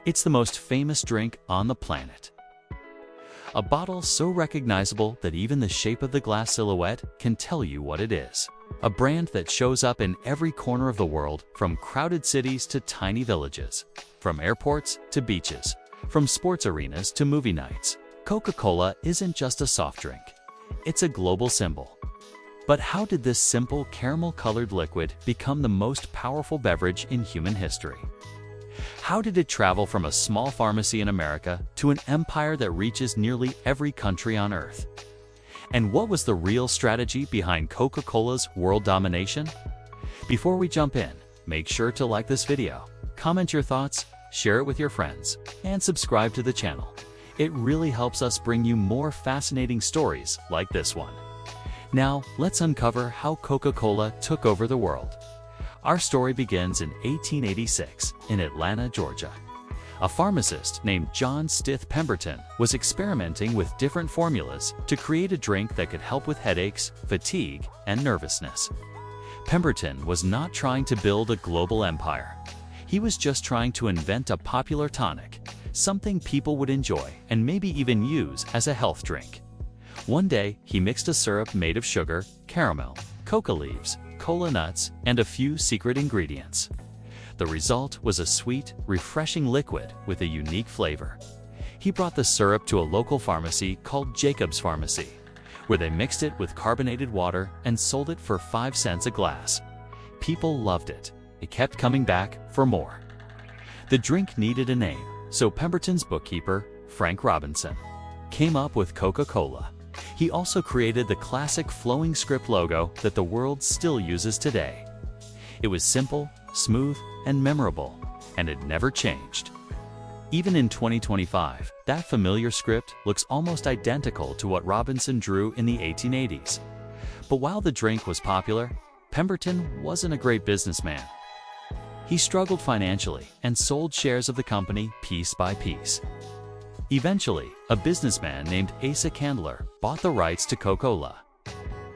It's the most famous drink on the planet. A bottle so recognizable that even the shape of the glass silhouette can tell you what it is. A brand that shows up in every corner of the world, from crowded cities to tiny villages, from airports to beaches, from sports arenas to movie nights. Coca-Cola isn't just a soft drink. It's a global symbol. But how did this simple caramel-colored liquid become the most powerful beverage in human history? How did it travel from a small pharmacy in America to an empire that reaches nearly every country on Earth? And what was the real strategy behind Coca-Cola's world domination? Before we jump in, make sure to like this video, comment your thoughts, share it with your friends, and subscribe to the channel. It really helps us bring you more fascinating stories like this one. Now, let's uncover how Coca-Cola took over the world. Our story begins in 1886 in Atlanta, Georgia. A pharmacist named John Pemberton was experimenting with different formulas to create a drink that could help with headaches, fatigue, and nervousness. Pemberton was not trying to build a global empire. He was just trying to invent a popular tonic, something people would enjoy and maybe even use as a health drink. One day, he mixed a syrup made of sugar, caramel, coca leaves, cola nuts, and a few secret ingredients. The result was a sweet, refreshing liquid with a unique flavor. He brought the syrup to a local pharmacy called Jacob's Pharmacy, where they mixed it with carbonated water and sold it for 5 cents a glass. People loved it. They kept coming back for more. The drink needed a name, so Pemberton's bookkeeper, Frank Robinson, came up with Coca-Cola. He also created the classic flowing script logo that the world still uses today. It was simple, smooth, and memorable, and it never changed. Even in 2025, that familiar script looks almost identical to what Robinson drew in the 1880s. But while the drink was popular, Pemberton wasn't a great businessman. He struggled financially and sold shares of the company piece by piece. Eventually, a businessman named Asa Candler bought the rights to Coca-Cola.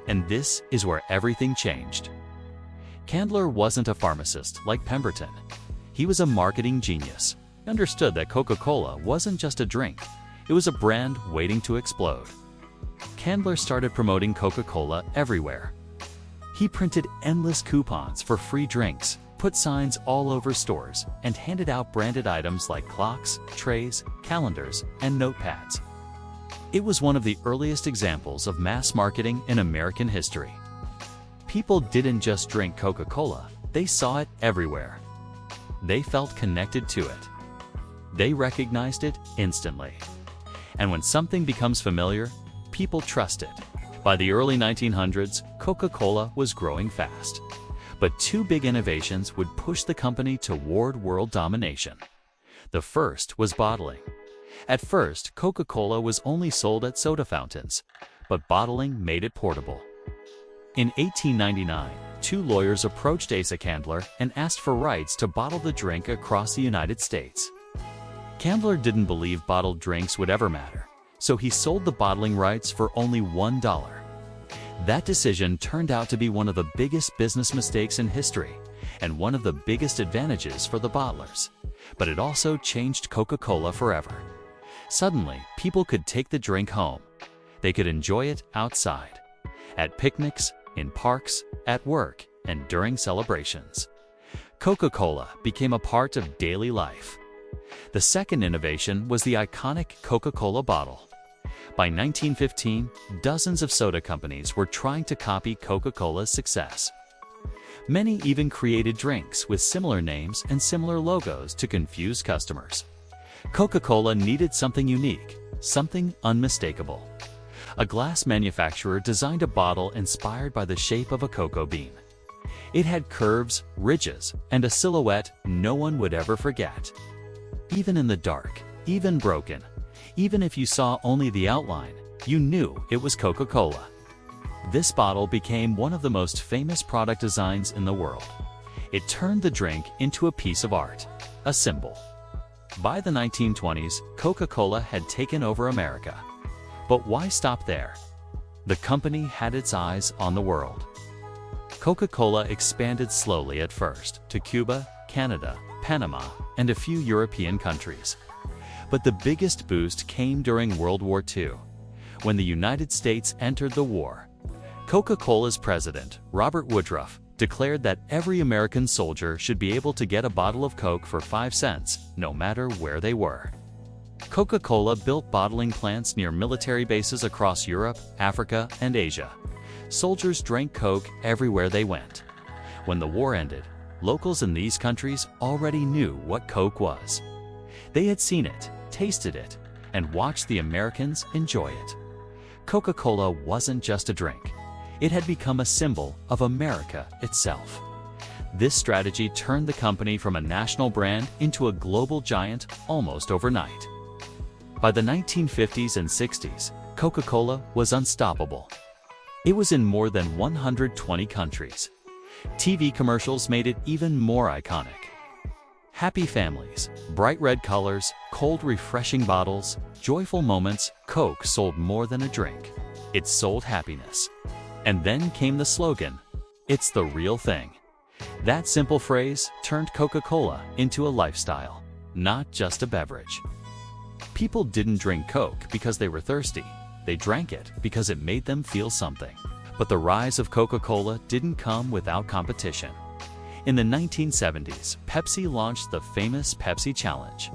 And this is where everything changed. Candler wasn't a pharmacist like Pemberton. He was a marketing genius. He understood that Coca-Cola wasn't just a drink, it was a brand waiting to explode. Candler started promoting Coca-Cola everywhere. He printed endless coupons for free drinks, put signs all over stores, and handed out branded items like clocks, trays, calendars, and notepads. It was one of the earliest examples of mass marketing in American history. People didn't just drink Coca-Cola, they saw it everywhere. They felt connected to it. They recognized it instantly. And when something becomes familiar, people trust it. By the early 1900s, Coca-Cola was growing fast. But two big innovations would push the company toward world domination. The first was bottling. At first, Coca-Cola was only sold at soda fountains, but bottling made it portable. In 1899, two lawyers approached Asa Candler and asked for rights to bottle the drink across the United States. Candler didn't believe bottled drinks would ever matter, so he sold the bottling rights for only $1. That decision turned out to be one of the biggest business mistakes in history and one of the biggest advantages for the bottlers. But it also changed Coca-Cola forever. Suddenly, people could take the drink home. They could enjoy it outside, at picnics, in parks, at work, and during celebrations. Coca-Cola became a part of daily life. The second innovation was the iconic Coca-Cola bottle. By 1915, dozens of soda companies were trying to copy Coca-Cola's success. Many even created drinks with similar names and similar logos to confuse customers. Coca-Cola needed something unique, something unmistakable. A glass manufacturer designed a bottle inspired by the shape of a cocoa bean. It had curves, ridges, and a silhouette no one would ever forget. Even in the dark, even broken, even if you saw only the outline, you knew it was Coca-Cola. This bottle became one of the most famous product designs in the world. It turned the drink into a piece of art, a symbol. By the 1920s, Coca-Cola had taken over America. But why stop there? The company had its eyes on the world. Coca-Cola expanded slowly at first to Cuba, Canada, Panama, and a few European countries. But the biggest boost came during World War II, when the United States entered the war. Coca-Cola's president, Robert Woodruff, declared that every American soldier should be able to get a bottle of Coke for 5 cents, no matter where they were. Coca-Cola built bottling plants near military bases across Europe, Africa, and Asia. Soldiers drank Coke everywhere they went. When the war ended, locals in these countries already knew what Coke was. They had seen it, tasted it, and watched the Americans enjoy it. Coca-Cola wasn't just a drink. It had become a symbol of America itself. This strategy turned the company from a national brand into a global giant almost overnight. By the 1950s and 60s, Coca-Cola was unstoppable. It was in more than 120 countries. TV commercials made it even more iconic. Happy families, bright red colors, cold refreshing bottles, joyful moments. Coke sold more than a drink. It sold happiness. And then came the slogan, "It's the real thing." That simple phrase turned Coca-Cola into a lifestyle, not just a beverage. People didn't drink Coke because they were thirsty. They drank it because it made them feel something. But the rise of Coca-Cola didn't come without competition. In the 1970s, Pepsi launched the famous Pepsi Challenge.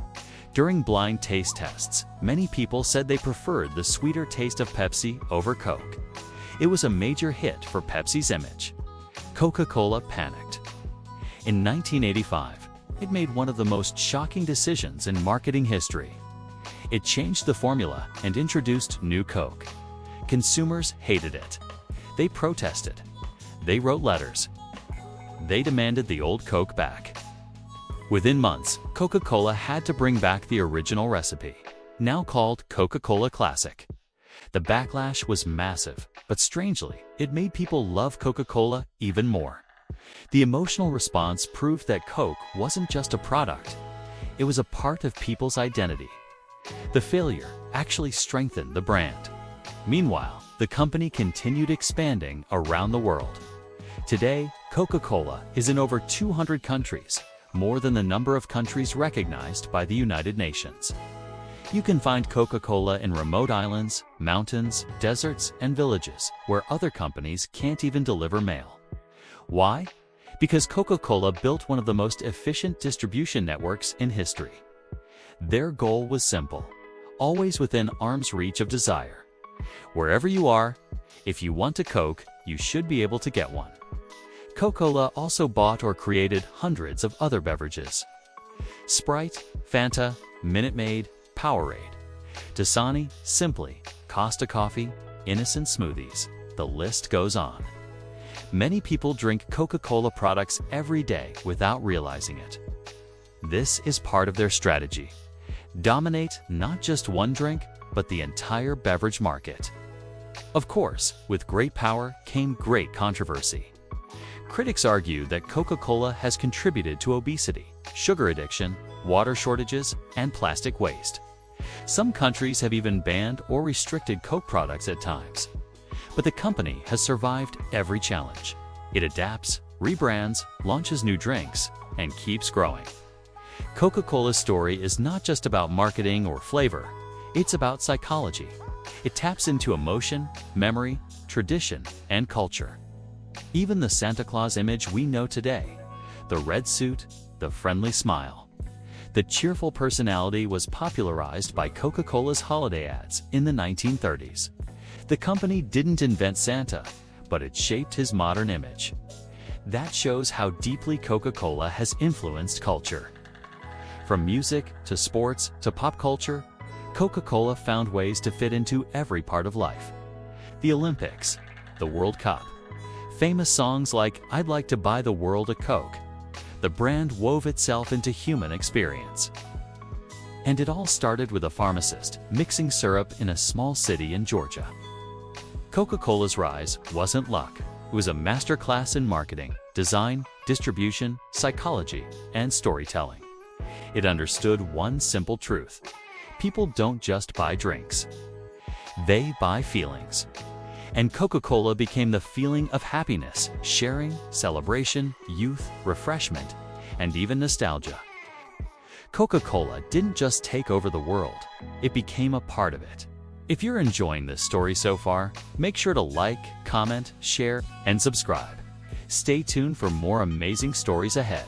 During blind taste tests, many people said they preferred the sweeter taste of Pepsi over Coke. It was a major hit for Pepsi's image. Coca-Cola panicked. In 1985, it made one of the most shocking decisions in marketing history. It changed the formula and introduced new Coke. Consumers hated it. They protested. They wrote letters. They demanded the old Coke back. Within months, Coca-Cola had to bring back the original recipe, now called Coca-Cola Classic. The backlash was massive, but strangely, it made people love Coca-Cola even more. The emotional response proved that Coke wasn't just a product. It was a part of people's identity. The failure actually strengthened the brand. Meanwhile, the company continued expanding around the world. Today, Coca-Cola is in over 200 countries, more than the number of countries recognized by the United Nations. You can find Coca-Cola in remote islands, mountains, deserts, and villages where other companies can't even deliver mail. Why? Because Coca-Cola built one of the most efficient distribution networks in history. Their goal was simple, always within arm's reach of desire. Wherever you are, if you want a Coke, you should be able to get one. Coca-Cola also bought or created hundreds of other beverages. Sprite, Fanta, Minute Maid, Powerade, Dasani, Simply, Costa Coffee, Innocent Smoothies. The list goes on. Many people drink Coca-Cola products every day without realizing it. This is part of their strategy. Dominate not just one drink, but the entire beverage market. Of course, with great power came great controversy. Critics argue that Coca-Cola has contributed to obesity, sugar addiction, water shortages, and plastic waste. Some countries have even banned or restricted Coke products at times. But the company has survived every challenge. It adapts, rebrands, launches new drinks, and keeps growing. Coca-Cola's story is not just about marketing or flavor. It's about psychology. It taps into emotion, memory, tradition, and culture. Even the Santa Claus image we know today, the red suit, the friendly smile, the cheerful personality was popularized by Coca-Cola's holiday ads in the 1930s. The company didn't invent Santa, but it shaped his modern image. That shows how deeply Coca-Cola has influenced culture. From music to sports to pop culture, Coca-Cola found ways to fit into every part of life. The Olympics, the World Cup, famous songs like "I'd Like to Buy the World a Coke." The brand wove itself into human experience. And it all started with a pharmacist mixing syrup in a small city in Georgia. Coca-Cola's rise wasn't luck. It was a masterclass in marketing, design, distribution, psychology, and storytelling. It understood one simple truth. People don't just buy drinks. They buy feelings. And Coca-Cola became the feeling of happiness, sharing, celebration, youth, refreshment, and even nostalgia. Coca-Cola didn't just take over the world, it became a part of it. If you're enjoying this story so far, make sure to like, comment, share, and subscribe. Stay tuned for more amazing stories ahead.